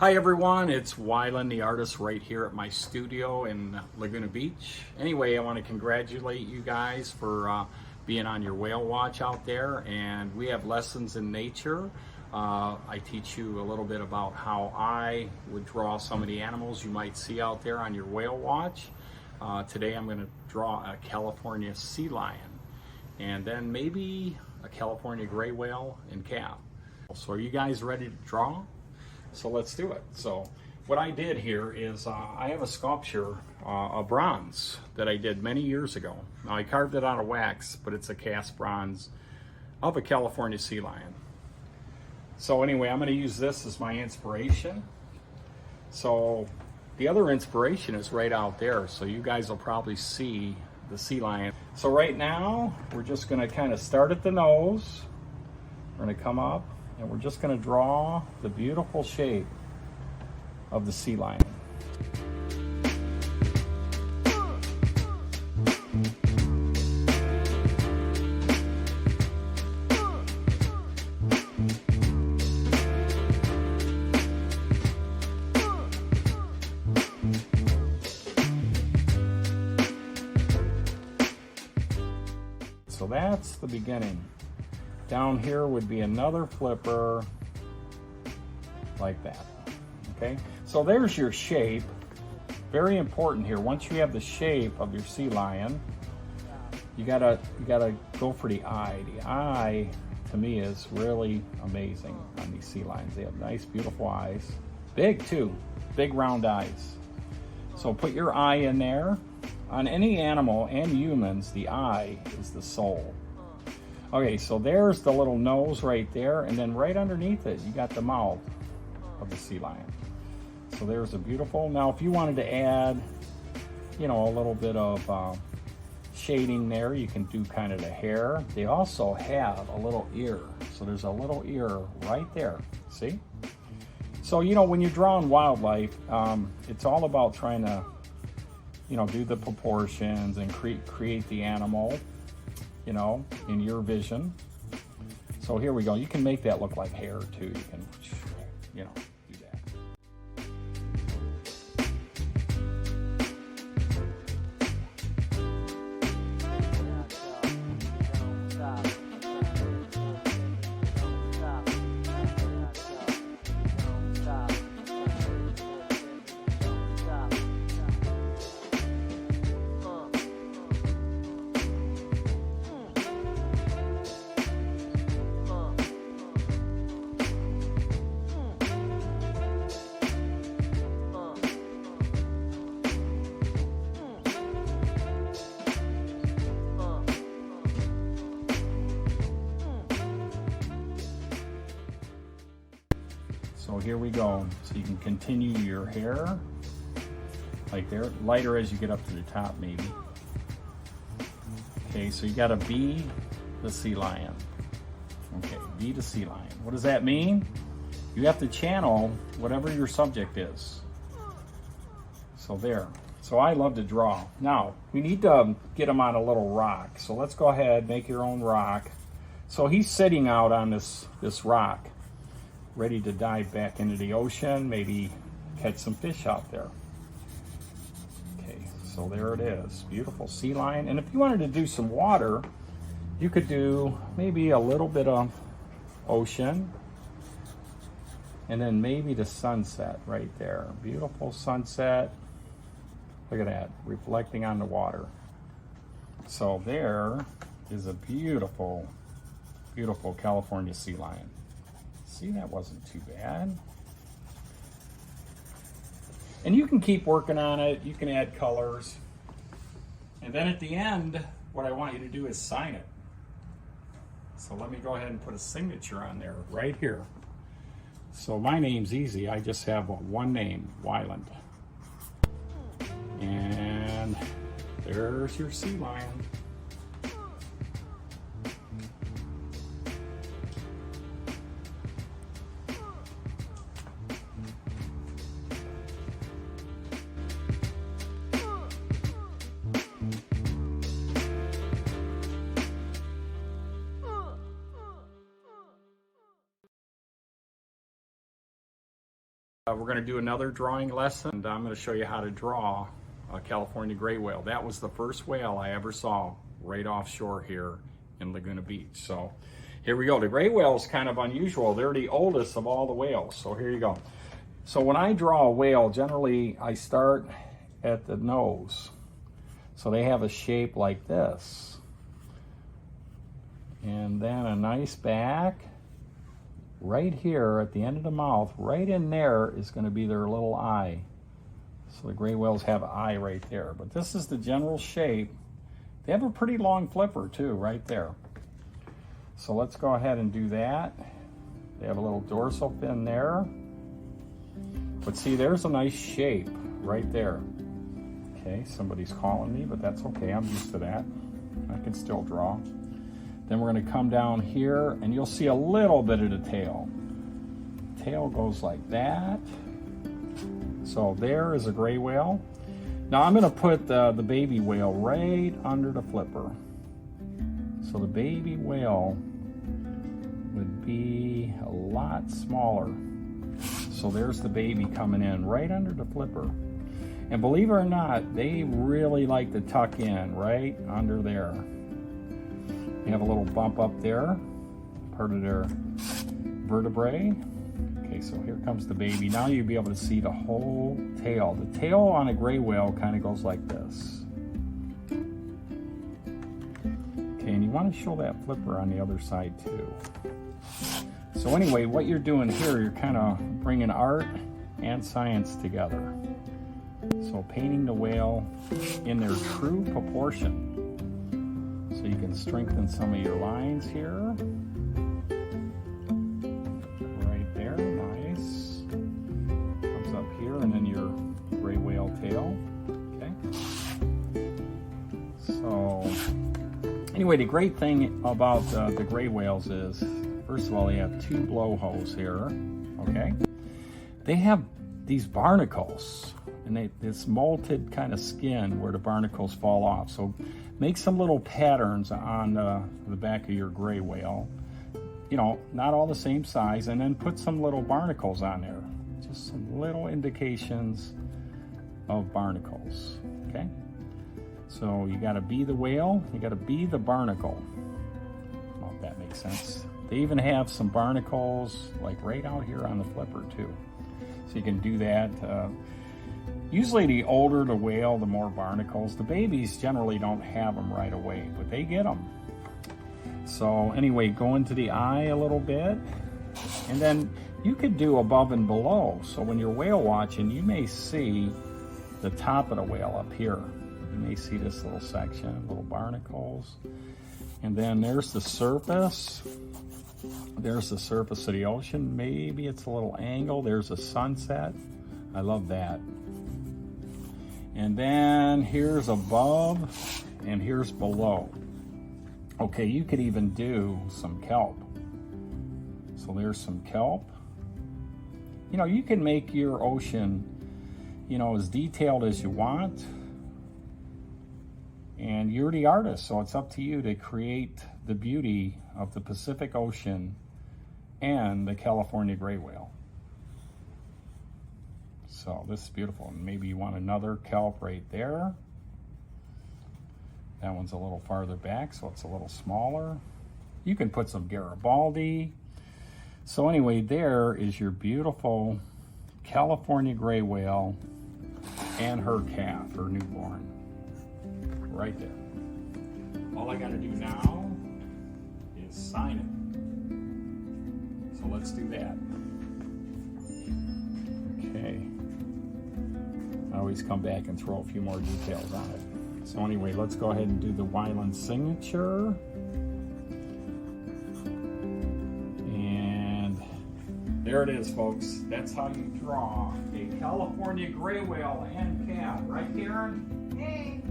Hi everyone, it's Wyland the artist right here at my studio in Laguna Beach. Anyway, I want to congratulate you guys for being on your whale watch out there, and we have lessons in nature. I teach you a little bit about how I would draw some of the animals you might see out there on your whale watch. Today I'm going to draw a California sea lion and then maybe a California gray whale and calf. So are you guys ready to draw? So let's do it. So what I did here is I have a sculpture, a bronze that I did many years ago. Now I carved it out of wax, but it's a cast bronze of a California sea lion. So anyway, I'm going to use this as my inspiration. So the other inspiration is right out there, so you guys will probably see the sea lion. So right now, we're just going to kind of start at the nose. We're going to come up, and we're just going to draw the beautiful shape of the sea lion. So that's the beginning. Down here would be another flipper like that. Okay, so there's your shape. Very important here. Once you have the shape of your sea lion, you gotta go for the eye. The eye, to me, is really amazing on these sea lions. They have nice, beautiful eyes. Big too, big round eyes. So put your eye in there. On any animal and humans, the eye is the soul. Okay, so there's the little nose right there, and then right underneath it, you got the mouth of the sea lion. So there's a beautiful, now if you wanted to add, you know, a little bit of shading there, you can do kind of the hair. They also have a little ear. So there's a little ear right there, see? So, you know, when you're drawing wildlife, it's all about trying to, you know, do the proportions and create the animal, you know, in your vision. So here we go. You can make that look like hair too. You can, you know, do that. So here we go. So you can continue your hair like there, lighter as you get up to the top maybe. Okay, so you gotta be the sea lion. Okay, be the sea lion. What does that mean? You have to channel whatever your subject is. So there. So I love to draw. Now, we need to get him on a little rock. So let's go ahead, make your own rock. So he's sitting out on this rock, ready to dive back into the ocean, maybe catch some fish out there. Okay, so there it is, beautiful sea lion. And if you wanted to do some water, you could do maybe a little bit of ocean, and then maybe the sunset right there. Beautiful sunset. Look at that, reflecting on the water. So there is a beautiful, beautiful California sea lion. See, that wasn't too bad. And you can keep working on it. You can add colors. And then at the end, what I want you to do is sign it. So let me go ahead and put a signature on there right here. So my name's easy. I just have one name, Wyland. And there's your sea lion. We're going to do another drawing lesson, and I'm going to show you how to draw a California gray whale. That was the first whale I ever saw right offshore here in Laguna Beach. So here we go. The gray whale is kind of unusual. They're the oldest of all the whales. So here you go. So when I draw a whale, generally I start at the nose. So they have a shape like this. And then a nice back. Right here at the end of the mouth, right in there is going to be their little eye. So the gray whales have an eye right there. But this is the general shape. They have a pretty long flipper too, right there. So let's go ahead and do that. They have a little dorsal fin there. But see, there's a nice shape right there. Okay, somebody's calling me, but that's okay. I'm used to that. I can still draw. Then we're going to come down here, and you'll see a little bit of the tail. Tail goes like that. So there is a gray whale. Now I'm going to put the baby whale right under the flipper. So the baby whale would be a lot smaller. So there's the baby coming in right under the flipper. And believe it or not, they really like to tuck in right under there. They have a little bump up there, part of their vertebrae. Okay, so here comes the baby. Now you'll be able to see the whole tail. The tail on a gray whale kind of goes like this. Okay, and you want to show that flipper on the other side too. So anyway, what you're doing here, you're kind of bringing art and science together. So painting the whale in their true proportion. So you can strengthen some of your lines here. Right there, nice. Comes up here, and then your gray whale tail, okay? So, anyway, the great thing about the gray whales is, first of all, they have two blowholes here, okay? They have these barnacles, and this molted kind of skin where the barnacles fall off. So make some little patterns on the back of your gray whale. You know, not all the same size, and then put some little barnacles on there. Just some little indications of barnacles, okay? So you gotta be the whale, you gotta be the barnacle. Well, if that makes sense. They even have some barnacles like right out here on the flipper too. So you can do that. Usually the older the whale, the more barnacles. The babies generally don't have them right away, but they get them. So anyway, go into the eye a little bit, and then you could do above and below. So when you're whale watching, you may see the top of the whale up here. You may see this little section, little barnacles. And then there's the surface. There's the surface of the ocean. Maybe it's a little angle. There's a sunset. I love that. And then here's above and here's below. Okay, you could even do some kelp. So there's some kelp. You know, you can make your ocean, you know, as detailed as you want. And you're the artist, so it's up to you to create the beauty of the Pacific Ocean and the California gray whale. So this is beautiful. And maybe you want another kelp right there. That one's a little farther back, so it's a little smaller. You can put some Garibaldi. So anyway, there is your beautiful California gray whale and her calf, her newborn. Right there. All I gotta do now is sign it. So let's do that. Okay. I always come back and throw a few more details on it. So anyway, let's go ahead and do the Wyland signature. And there it is, folks. That's how you draw a California gray whale and calf. Right, Karen? Hey.